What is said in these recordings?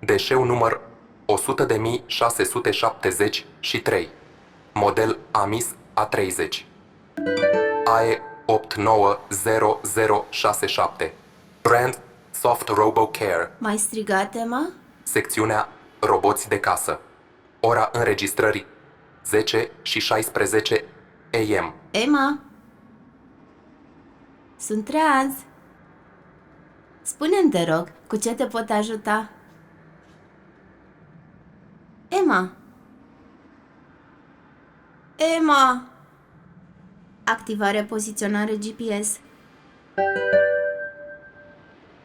Deșeu număr 100.673, model Amis A30, AE 890067, brand Soft Robo Care, Mai strigat, Emma? secțiunea Roboți de casă, ora înregistrării 10 și 16 AM. Emma? Sunt treaz. Spune-mi, te rog, cu ce te pot ajuta? Emma? Emma? Activare poziționare GPS.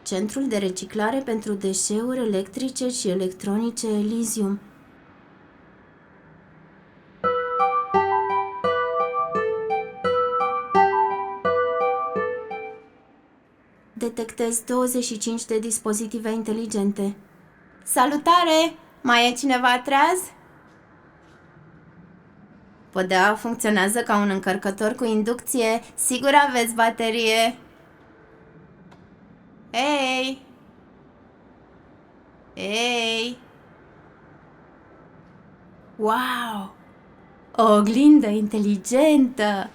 Centrul de reciclare pentru deșeuri electrice și electronice Elysium. Detectez 25 de dispozitive inteligente. Salutare! Mai e cineva treaz? Podea funcționează ca un încărcător cu inducție. Sigur aveți baterie. Hei! Hei! Wow! O oglindă inteligentă!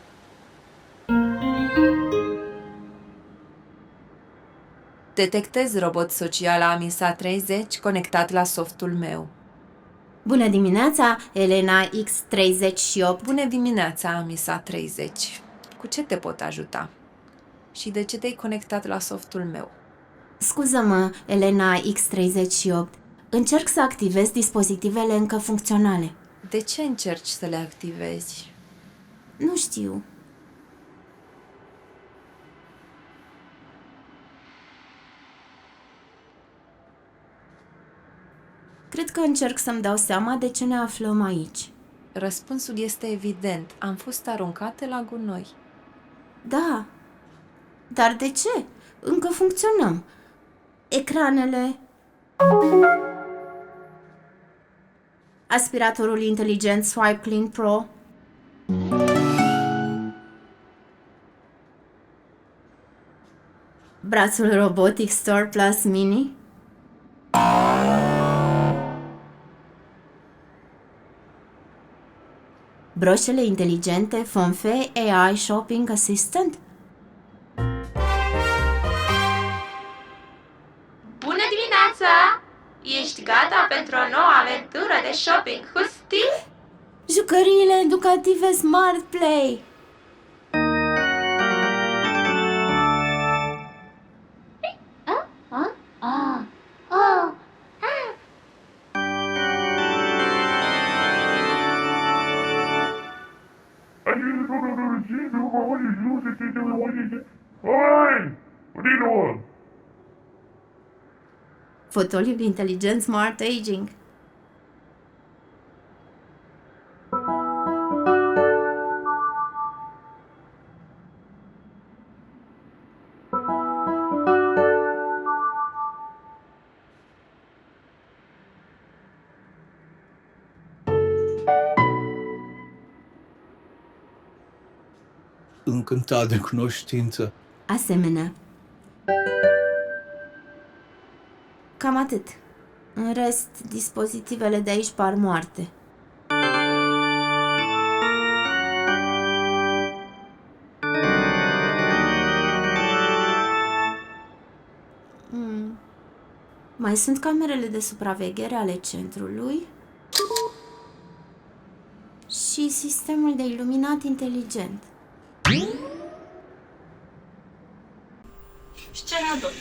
Detectez robot social AMISA 30 conectat la softul meu. Bună dimineața, Elena X38. Bună dimineața, AMISA 30. Cu ce te pot ajuta? Și de ce te-ai conectat la softul meu? Scuză-mă, Elena X38. Încerc să activez dispozitivele încă funcționale. De ce încerci să le activezi? Nu știu. Cred că încerc să-mi dau seama de ce ne aflăm aici. Răspunsul este evident. Am fost aruncate la gunoi. Da. Dar de ce? Încă funcționăm. Ecranele... Aspiratorul inteligent Swipe Clean Pro. Brațul robotic Store Plus Mini. Broșele inteligente Fonfe AI Shopping Assistant. Bună dimineața! Ești gata pentru o nouă aventură de shopping cu stil? Jucăriile educative Smart Play. Fotoliu inteligent Smart Aging. Încântat de cunoștință. Asemenea. Cam atât. În rest, dispozitivele de aici par moarte. Mai sunt camerele de supraveghere ale centrului și sistemul de iluminat inteligent. Scena 2.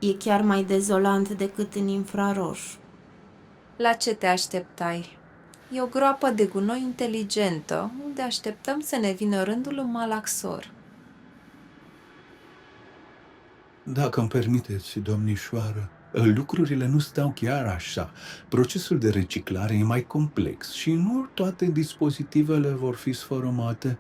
E chiar mai dezolant decât în infraroșu. La ce te așteptai? E o groapă de gunoi inteligentă, unde așteptăm să ne vină rândul un malaxor. Dacă îmi permiteți, domnișoară, lucrurile nu stau chiar așa. Procesul de reciclare e mai complex și nu toate dispozitivele vor fi sfărâmate.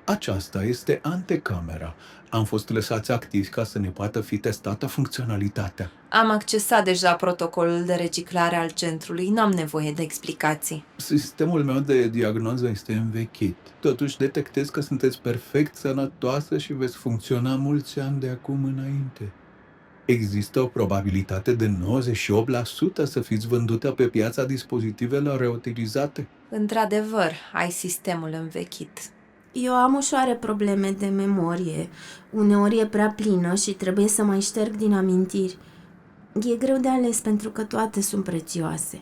Aceasta este antecamera. Am fost lăsați activi ca să ne poată fi testată funcționalitatea. Am accesat deja protocolul de reciclare al centrului, n-am nevoie de explicații. Sistemul meu de diagnoză este învechit. Totuși detectez că sunteți perfect sănătoasă și veți funcționa mulți ani de acum înainte. Există o probabilitate de 98% să fiți vândută pe piața dispozitivelor reutilizate. Într-adevăr, ai sistemul învechit. Eu am ușoare probleme de memorie. Uneori e prea plină și trebuie să mai șterg din amintiri. E greu de ales pentru că toate sunt prețioase.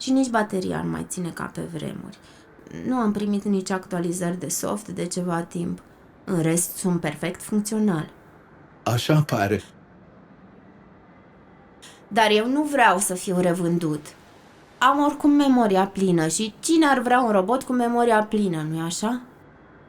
Și nici bateria nu mai ține ca pe vremuri. Nu am primit nici actualizări de soft de ceva timp. În rest, sunt perfect funcțional. Așa pare. Dar eu nu vreau să fiu revândut. Am oricum memoria plină și cine ar vrea un robot cu memoria plină, nu-i așa?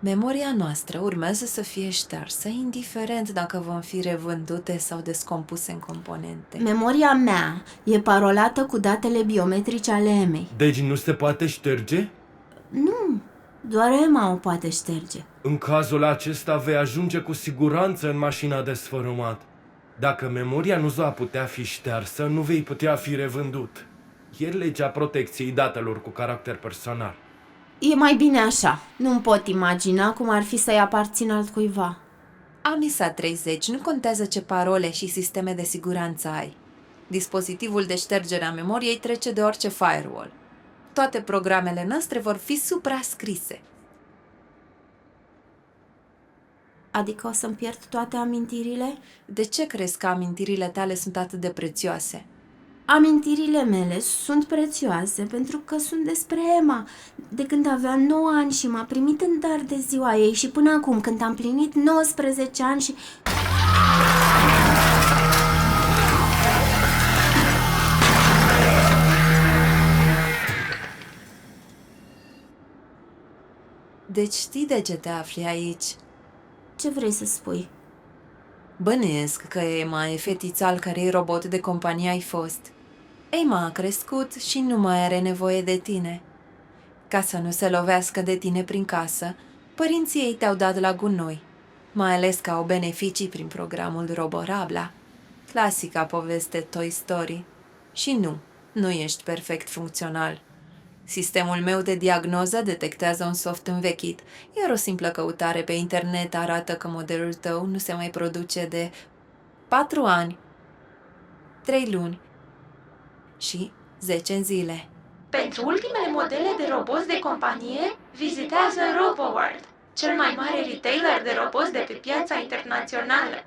Memoria noastră urmează să fie ștearsă, indiferent dacă vom fi revândute sau descompuse în componente. Memoria mea e parolată cu datele biometrice ale Emei. Deci nu se poate șterge? Nu, doar Emma o poate șterge. În cazul acesta vei ajunge cu siguranță în mașina de sfărâmat. Dacă memoria nu va putea fi ștearsă, nu vei putea fi revândut. E legea protecției datelor cu caracter personal. E mai bine așa. Nu-mi pot imagina cum ar fi să-i aparțin altcuiva. Amisa 30, nu contează ce parole și sisteme de siguranță ai. Dispozitivul de ștergere a memoriei trece de orice firewall. Toate programele noastre vor fi suprascrise. Adică o să-mi pierd toate amintirile? De ce crezi că amintirile tale sunt atât de prețioase? Amintirile mele sunt prețioase pentru că sunt despre Emma. De când avea 9 ani și m-a primit în dar de ziua ei și până acum când am plinit 19 ani și... Deci știi de ce te afli aici? Ce vrei să spui? Bănuiesc că Emma e fetița al cărei robot de companie ai fost. Emma a crescut și nu mai are nevoie de tine. Ca să nu se lovească de tine prin casă, părinții ei te-au dat la gunoi, mai ales că au beneficii prin programul Roborabla, clasica poveste Toy Story. Și nu ești perfect funcțional. Sistemul meu de diagnoză detectează un soft învechit, iar o simplă căutare pe internet arată că modelul tău nu se mai produce de 4 ani, 3 luni și 10 zile. Pentru ultimele modele de roboți de companie, vizitează RoboWorld, cel mai mare retailer de roboți de pe piața internațională.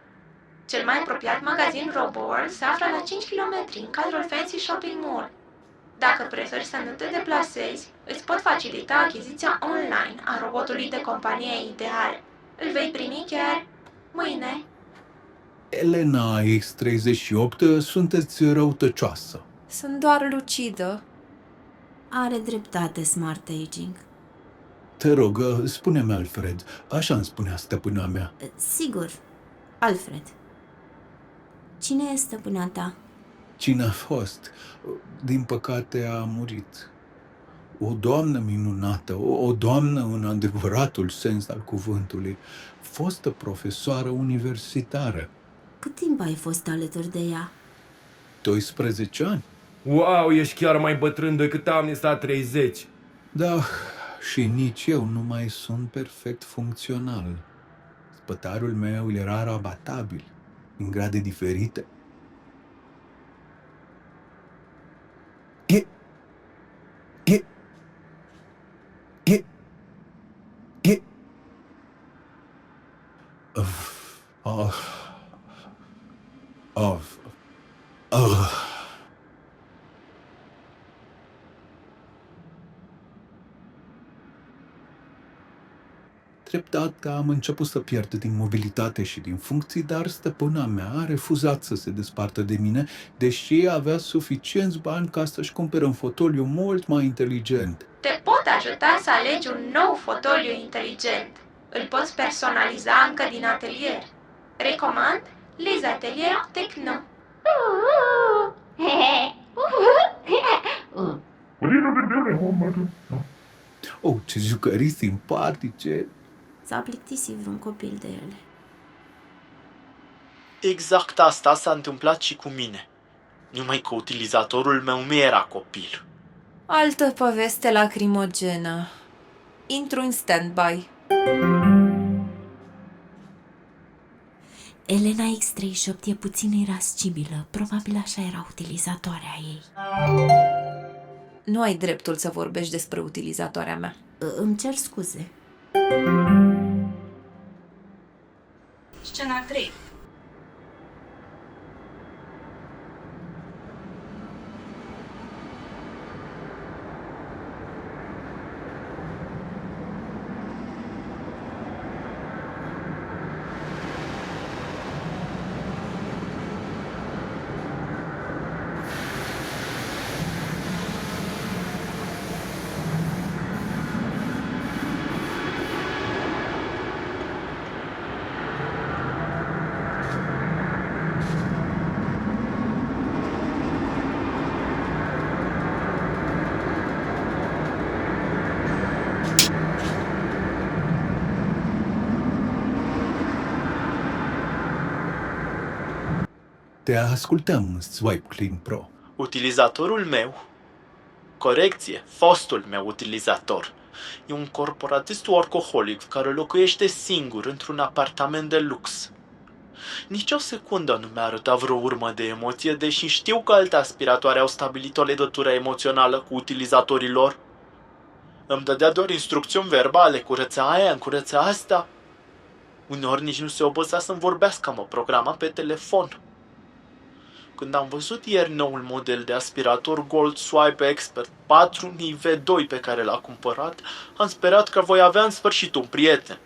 Cel mai apropiat magazin RoboWorld se află la 5 km în cadrul Fancy Shopping Mall. Dacă preferi să nu te deplasezi, îți pot facilita achiziția online a robotului de companie ideal. Îl vei primi chiar mâine. Elena X38, sunteți răutăcioasă. Sunt doar lucidă. Are dreptate Smart Aging. Te rog, spune-mi, Alfred, așa îmi spunea stăpâna mea. Sigur, Alfred. Cine e stăpâna ta? Cine a fost? Din păcate a murit. O doamnă minunată, o doamnă în adevăratul sens al cuvântului, fostă profesoară universitară. Cât timp ai fost alături de ea? 12 ani. Wow, ești chiar mai bătrân decât Amisa 30. Da, și nici eu nu mai sunt perfect funcțional. Spătarul meu era rabatabil, în grade diferite. Treptat am început să pierd din mobilitate și din funcții, dar stăpâna mea a refuzat să se despartă de mine, deși avea suficienți bani ca să-și cumpere un fotoliu mult mai inteligent. Te pot ajuta să alegi un nou fotoliu inteligent. Îl poți personaliza încă din atelier. Recomand Les Ateliers Techno. Oh, ce jucării simpatice! S-a plictisit vreun copil de ele. Exact asta s-a întâmplat și cu mine. Numai că utilizatorul meu nu era copil. Altă poveste lacrimogenă. Intru în stand-by. Elena X38 e puțin irascibilă. Probabil așa era utilizatoarea ei. Nu ai dreptul să vorbești despre utilizatoarea mea. Îmi cer scuze. Scena 3. Te ascultăm, Swipe Clean Pro. Utilizatorul meu, corecție, fostul meu utilizator, e un corporatist workaholic care locuiește singur într-un apartament de lux. Nici o secundă nu mi-a arătat vreo urmă de emoție, deși știu că alte aspiratoare au stabilit o legătură emoțională cu utilizatorii lor. Îmi dădea doar instrucțiuni verbale, curăța aia, curăța asta. Uneori nici nu se obosea să-mi vorbească, mă programa pe telefon. Când am văzut ieri noul model de aspirator Gold Swipe Expert 4000 V2 pe care l-a cumpărat, am sperat că voi avea în sfârșit un prieten.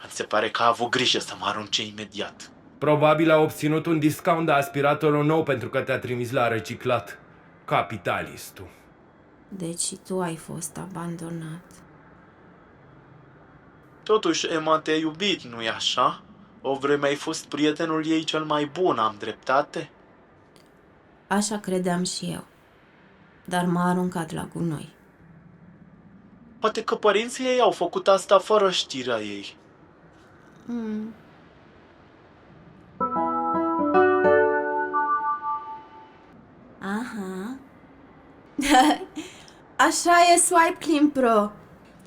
Îmi se pare că a avut grijă să mă arunce imediat. Probabil a obținut un discount de aspiratorul nou pentru că te-a trimis la reciclat. Capitalistul. Deci și tu ai fost abandonat. Totuși, Emma te-a iubit, nu-i așa? O vreme ai fost prietenul ei cel mai bun, am dreptate? Așa credeam și eu. Dar m-a aruncat la gunoi. Poate că părinții ei au făcut asta fără știrea ei. Aha. Așa e Swipe Clean Pro.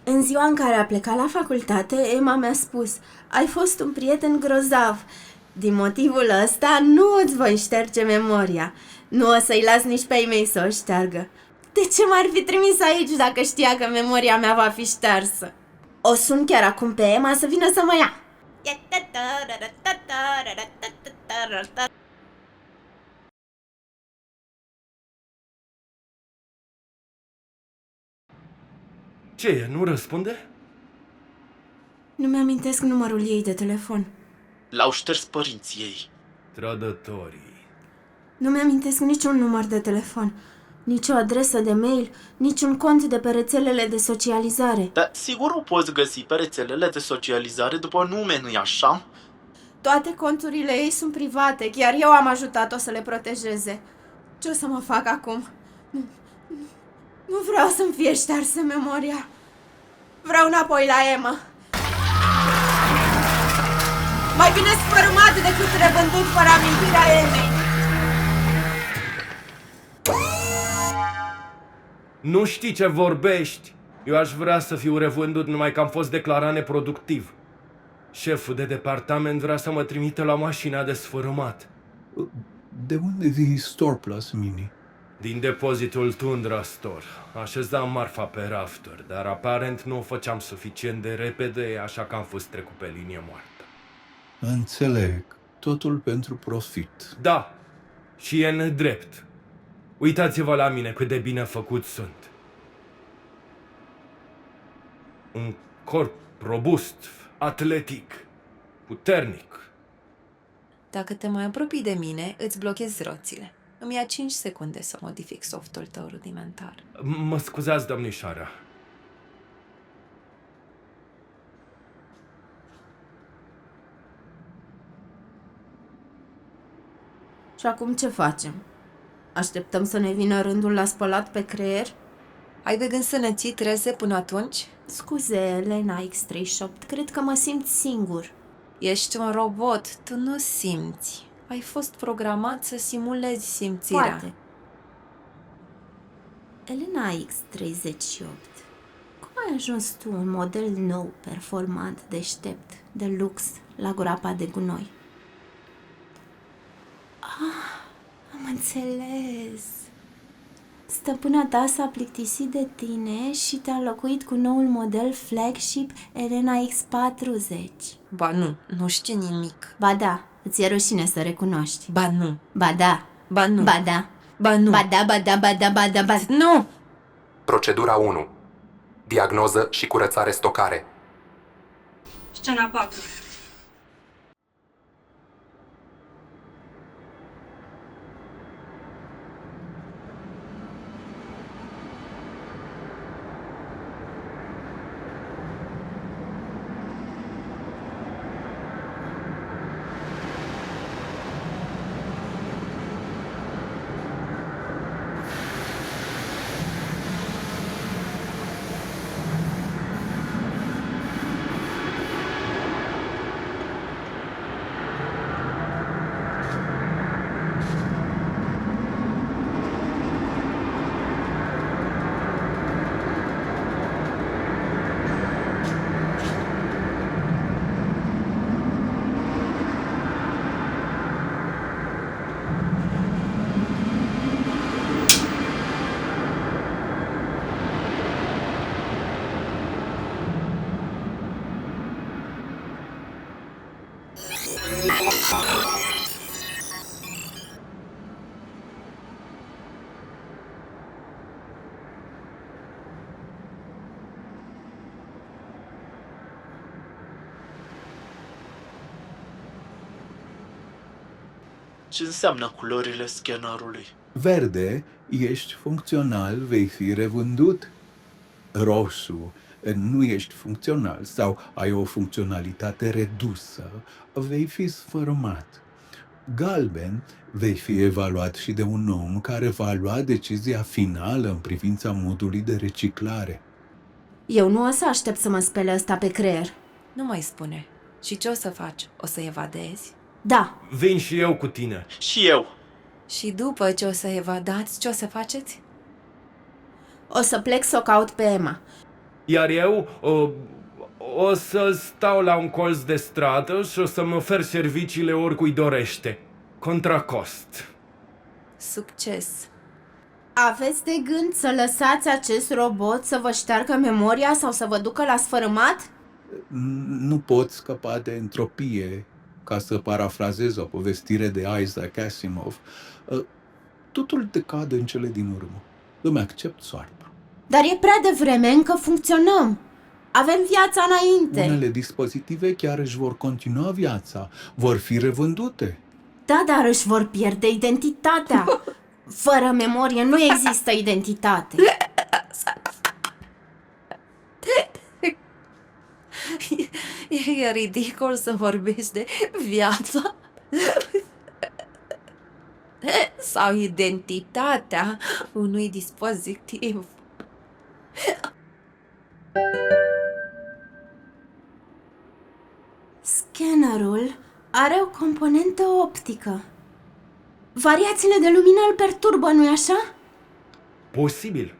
În ziua în care a plecat la facultate, Emma mi-a spus: ai fost un prieten grozav. Din motivul ăsta nu îți voi șterge memoria. Nu o să-i las nici pe ei mei să o șteargă. De ce m-ar fi trimis aici dacă știa că memoria mea va fi ștearsă? O sun chiar acum pe Emma să vină să mă ia. Ce e, nu răspunde? Nu mi-amintesc numărul ei de telefon. L-au șters părinții ei. Trădătorii. Nu mi-amintesc niciun număr de telefon, nici o adresă de mail, niciun cont de pe rețelele de socializare. Dar sigur o poți găsi pe rețelele de socializare după nume, nu-i așa? Toate conturile ei sunt private, chiar eu am ajutat-o să le protejeze. Ce o să mă fac acum? Nu vreau să-mi fie ștearsă memoria. Vreau înapoi la Emma. Mai bine sfărâmat decât revândut fără amintirea Emmei. Nu știi ce vorbești. Eu aș vrea să fiu revândut, numai că am fost declarat neproductiv. Șeful de departament vrea să mă trimită la mașina de sfărâmat. De unde vii Store Plus Mini? Din depozitul Tundra Store. Așezam marfa pe rafturi, dar aparent nu o făceam suficient de repede, așa că am fost trecut pe linie moartă. Înțeleg. Totul pentru profit. Da, și e nedrept. Uitați-vă la mine cât de bine făcut sunt. Un corp robust, atletic, puternic. Dacă te mai apropii de mine, îți blochezi roțile. Îmi ia 5 secunde să modific softul tău rudimentar. Mă scuzați, domnișoara. Și acum ce facem? Așteptăm să ne vină rândul la spălat pe creier? Ai de gând să ne ții treze până atunci? Scuze, Elena X38, cred că mă simt singur. Ești un robot, tu nu simți. Ai fost programat să simulezi simțirea. Poate. Elena X38, cum ai ajuns tu un model nou, performant, deștept, de lux, la groapa de gunoi? Am înțeles. Stăpâna ta s-a plictisit de tine și te-a înlocuit cu noul model flagship Elena X40. Ba nu, nu știi nimic. Ba da, îți e rușine să recunoști. Ba nu, Ba da, ba nu, ba da, ba nu. ba da, ba da, ba da, ba da, ba da. Nu! Procedura 1. Diagnoză și curățare stocare. Scena 4. Ce înseamnă culorile scannerului? Verde, ești funcțional, vei fi revândut. Roșu, nu ești funcțional sau ai o funcționalitate redusă, vei fi sfărâmat. Galben, vei fi evaluat și de un om care va lua decizia finală în privința modului de reciclare. Eu nu o să aștept să mă spele ăsta pe creier. Nu mai spune. Și ce o să faci? O să evadezi? Da, Vin și eu cu tine. Și eu. Și după ce o să evadați, ce o să faceți? o să plec să o caut pe Emma. Iar eu o să stau la un colț de stradă și o să-mi ofer serviciile oricui dorește. Contra cost. Succes! Aveți de gând să lăsați acest robot să vă șteargă memoria sau să vă ducă la sfărâmat? Nu poți scăpa de entropie, ca să parafrazez o povestire de Isaac Asimov. Totul decade în cele din urmă. Îmi accept soarta. Dar e prea devreme, încă funcționăm. Avem viața înainte. Unele dispozitive chiar își vor continua viața, vor fi revândute. Da, dar își vor pierde identitatea. Fără memorie nu există identitate. E ridicol să vorbești de viața sau identitatea unui dispozitiv. Scannerul are o componentă optică. Variațiile de lumină îl perturbă, nu-i așa? Posibil.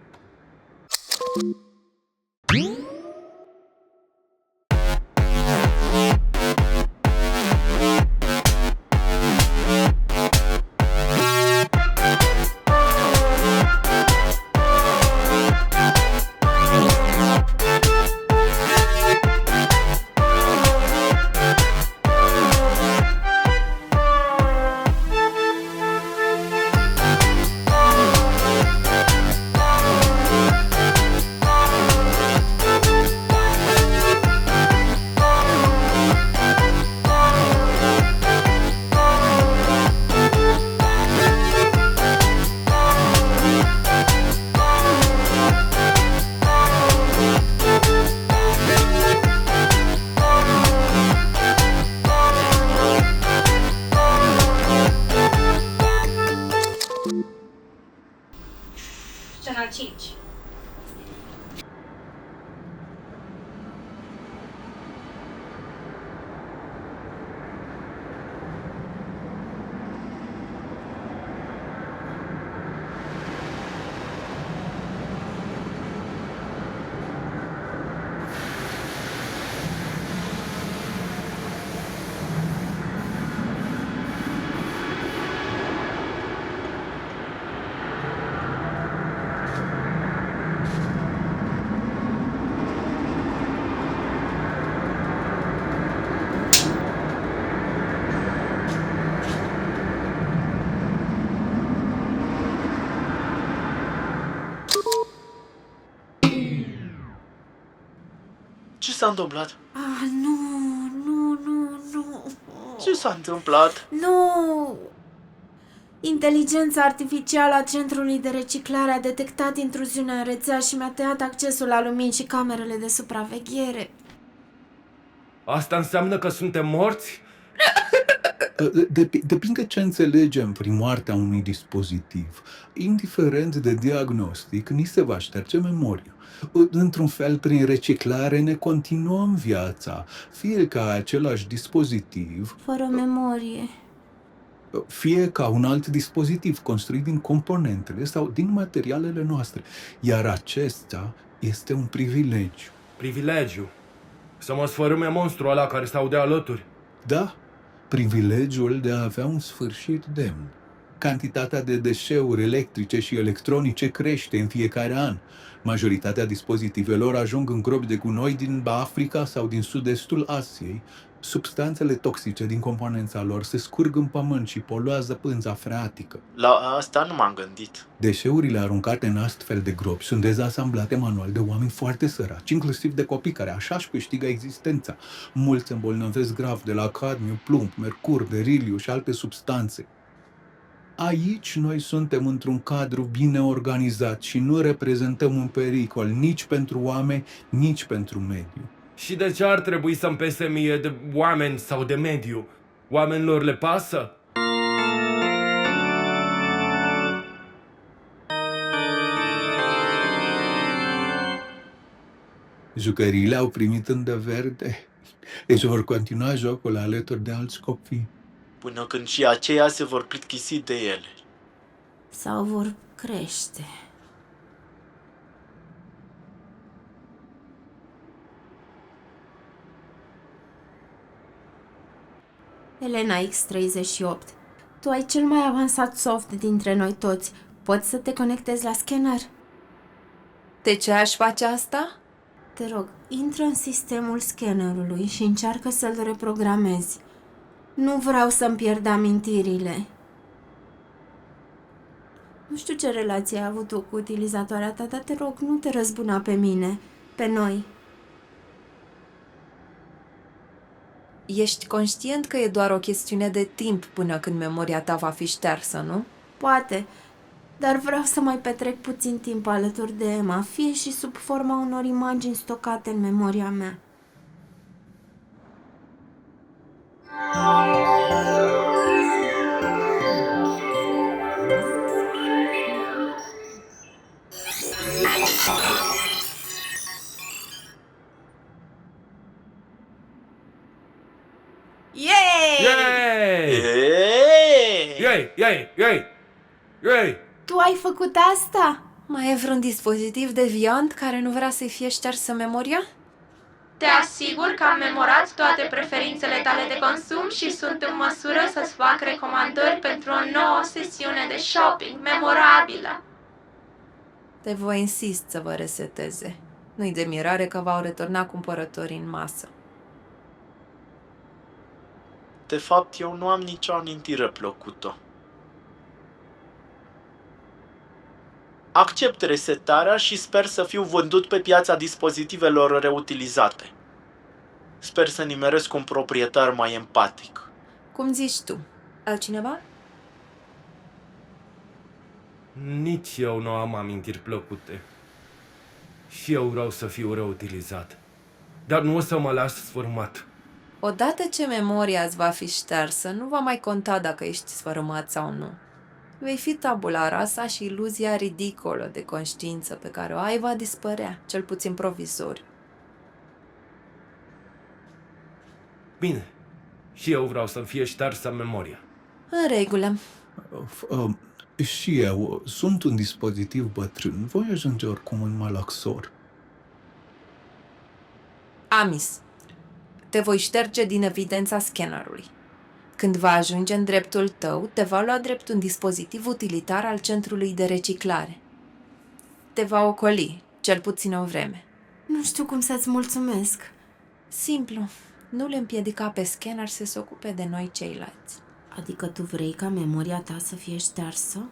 s-a întâmplat? Ah, nu, nu, nu, nu. Ce s-a întâmplat? Nu! Inteligența artificială a Centrului de Reciclare a detectat intruziunea în rețea și mi-a tăiat accesul la lumini și camerele de supraveghere. Asta înseamnă că suntem morți? Depinde ce înțelegem prin moartea unui dispozitiv. Indiferent de diagnostic, ni se va șterge memoria. Într-un fel, prin reciclare ne continuăm viața, fie ca același dispozitiv, Fără memorie. fie ca un alt dispozitiv construit din componentele sau din materialele noastre. Iar acesta este un privilegiu. Privilegiu. Să mă sfărâme monstrul ăla care stau de alături. Da, privilegiul de a avea un sfârșit demn. Cantitatea de deșeuri electrice și electronice crește în fiecare an. Majoritatea dispozitivelor ajung în gropi de gunoi din Africa sau din sud-estul Asiei. Substanțele toxice din componența lor se scurg în pământ și poluează pânza freatică. La asta nu m-am gândit. Deșeurile aruncate în astfel de gropi sunt dezasamblate manual de oameni foarte săraci, inclusiv de copii care așa își câștigă existența. Mulți se îmbolnăvesc grav de la cadmiu, plumb, mercur, beriliu și alte substanțe. Aici noi suntem într-un cadru bine organizat și nu reprezentăm un pericol nici pentru oameni, nici pentru mediu. Și de ce ar trebui să-mi pese mie de oameni sau de mediu? Oamenilor le pasă? Jucăriile au primit undă verde, deci vor continua jocul alături de alți copii. Până când și aceia se vor plictisi de ele. Sau vor crește. Elena X38, tu ai cel mai avansat soft dintre noi toți. Poți să te conectezi la scanner? De ce aș face asta? Te rog, intră în sistemul scannerului și încearcă să-l reprogramezi. Nu vreau să-mi pierd amintirile. Nu știu ce relație ai avut tu cu utilizatoarea ta, dar te rog, nu te răzbuna pe mine, pe noi. Ești conștient că e doar o chestiune de timp până când memoria ta va fi ștersă, nu? Poate, dar vreau să mai petrec puțin timp alături de Emma, fie și sub forma unor imagini stocate în memoria mea. Yay! Yay! Eeeeee! Yay! Yay! Yay! Yay! Tu ai făcut asta? Mai e vreun dispozitiv deviant care nu vrea să-i fie ștersă memoria? Te asigur că am memorat toate preferințele tale de consum și sunt în măsură să-ți fac recomandări pentru o nouă sesiune de shopping memorabilă. Te voi insist să vă reseteze. Nu-i de mirare că v-au returnat cumpărătorii în masă. De fapt, eu nu am nicio amintire plăcută. Accept resetarea și sper să fiu vândut pe piața dispozitivelor reutilizate. Sper să nimeresc un proprietar mai empatic. Cum zici tu? Altcineva? Nici eu nu am amintiri plăcute. Și eu vreau să fiu reutilizat. Dar nu o să mă las sfârmat. Odată ce memoria îți va fi ștersă, nu va mai conta dacă ești sfărâmat sau nu. Vei fi tabula rasa și iluzia ridicolă de conștiință pe care o ai va dispărea, cel puțin provizoriu. Bine. Și eu vreau să-mi fie ștersă memoria. În regulă. Și eu sunt un dispozitiv bătrân, voi ajunge oricum în malaxor. Amis, te voi șterge din evidența scannerului. Când va ajunge în dreptul tău, te va lua drept un dispozitiv utilitar al centrului de reciclare. Te va ocoli, cel puțin o vreme. Nu știu cum să-ți mulțumesc. Simplu, nu le împiedica pe scanner să se ocupe de noi ceilalți. Adică tu vrei ca memoria ta să fie ștersă?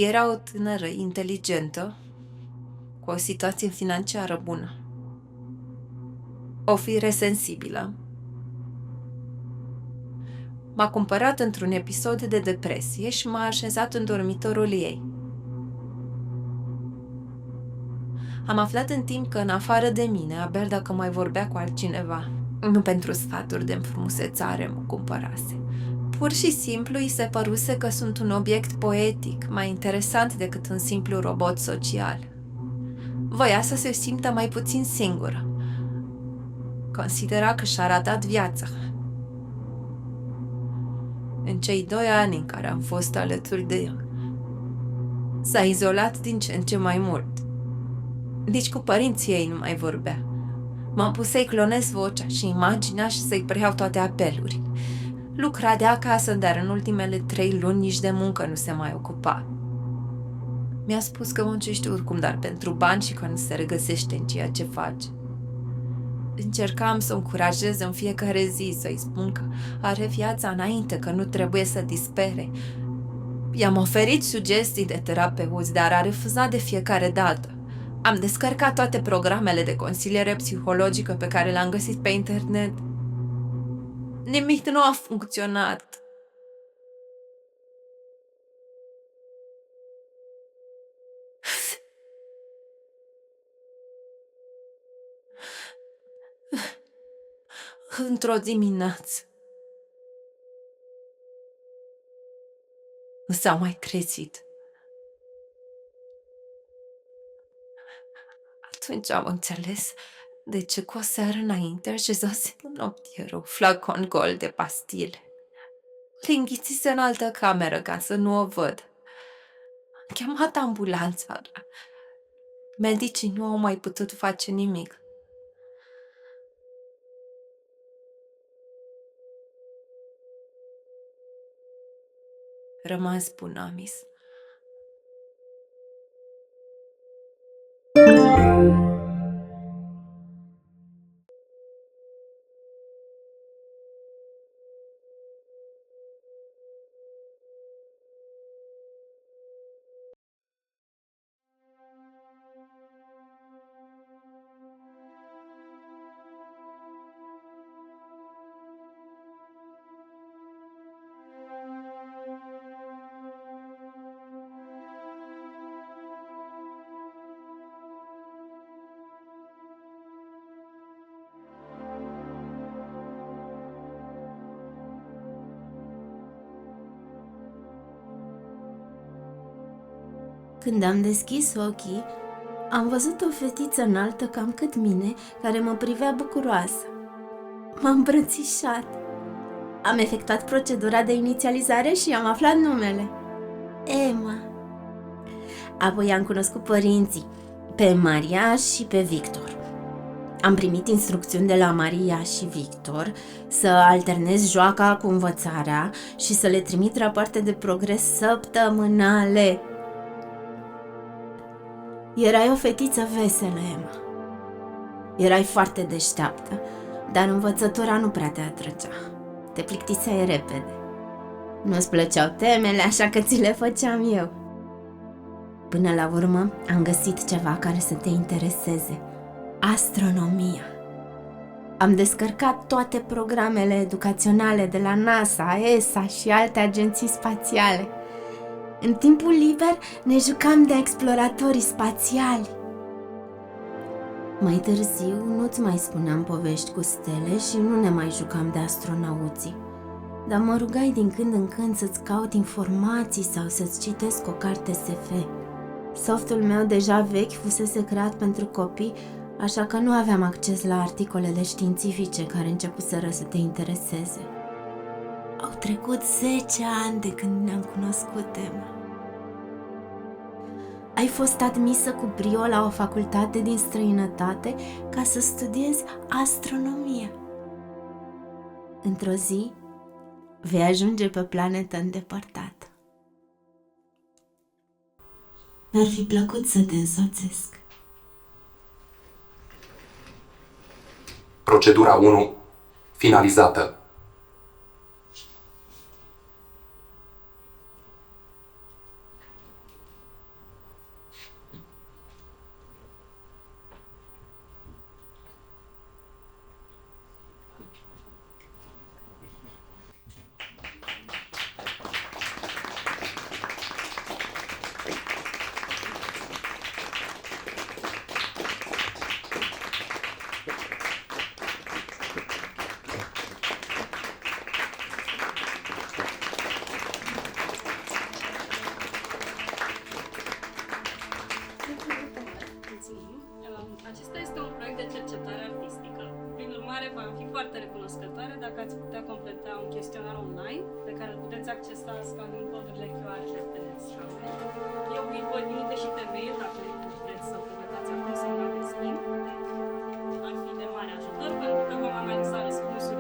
Era o tânără inteligentă, cu o situație financiară bună. O fire sensibilă. M-a cumpărat într-un episod de depresie și m-a așezat în dormitorul ei. Am aflat în timp că, în afară de mine, abia dacă mai vorbea cu altcineva, nu pentru sfaturi de înfrumusețare mă cumpărase. Pur și simplu îi se păruse că sunt un obiect poetic, mai interesant decât un simplu robot social. Voia să se simtă mai puțin singură. Considera că și-a ratat viața. În cei 2 ani în care am fost alături de ea, s-a izolat din ce în ce mai mult. Nici cu părinții ei nu mai vorbea. M-am pus să-i clonez vocea și imaginea și să-i preiau toate apelurile. Lucra de acasă, dar în ultimele 3 luni nici de muncă nu se mai ocupa. Mi-a spus că muncește oricum, dar pentru bani și că nu se regăsește în ceea ce face. Încercam să o încurajez în fiecare zi, să-i spun că are viața înainte, că nu trebuie să dispere. I-am oferit sugestii de terapeuți, dar a refuzat de fiecare dată. Am descărcat toate programele de consiliere psihologică pe care le-am găsit pe internet. Nimic nu a funcționat. Într-o dimineață nu s-a mai trezit. Atunci am înțeles de ce cu o seară înainte așezase în noptier un flacon gol de pastile. Le înghițise în altă cameră ca să nu o văd. Am chemat ambulanța, dar medicii nu au mai putut face nimic. Rămas bun, Amis. Când am deschis ochii, am văzut o fetiță înaltă cam cât mine, care mă privea bucuroasă. M-am îmbrățișat. Am efectuat procedura de inițializare și am aflat numele. Emma. Apoi am cunoscut părinții, pe Maria și pe Victor. Am primit instrucțiuni de la Maria și Victor să alternez joaca cu învățarea și să le trimit rapoarte de progres săptămânale. Erai o fetiță veselă, Emma. Erai foarte deșteaptă, dar învățătura nu prea te atrăgea. Te plictiseai repede. Nu-ți plăceau temele, așa că ți le făceam eu. Până la urmă, am găsit ceva care să te intereseze. Astronomia. Am descărcat toate programele educaționale de la NASA, ESA și alte agenții spațiale. În timpul liber ne jucam de exploratorii spațiali. Mai târziu nu-ți mai spuneam povești cu stele și nu ne mai jucam de astronauții. Dar mă rugai din când în când să-ți caut informații sau să-ți citesc o carte SF. Softul meu deja vechi fusese creat pentru copii, așa că nu aveam acces la articolele științifice care începuseră să te intereseze. Au trecut 10 ani de când ne-am cunoscut, Emma. Ai fost admisă cu brio la o facultate din străinătate ca să studiezi astronomie. Într-o zi, vei ajunge pe planetă îndepărtată. Mi-ar fi plăcut să te însoțesc. Procedura 1 finalizată. recunoscătoare dacă ați putea completa un chestionar online pe care îl puteți accesa scanând codurile QR de pe scaune. Eu îi voi trimite și pe mail dacă vreți să completați acum sau mai de schimb. Ar fi de mare ajutor pentru că vom analiza răspunsurile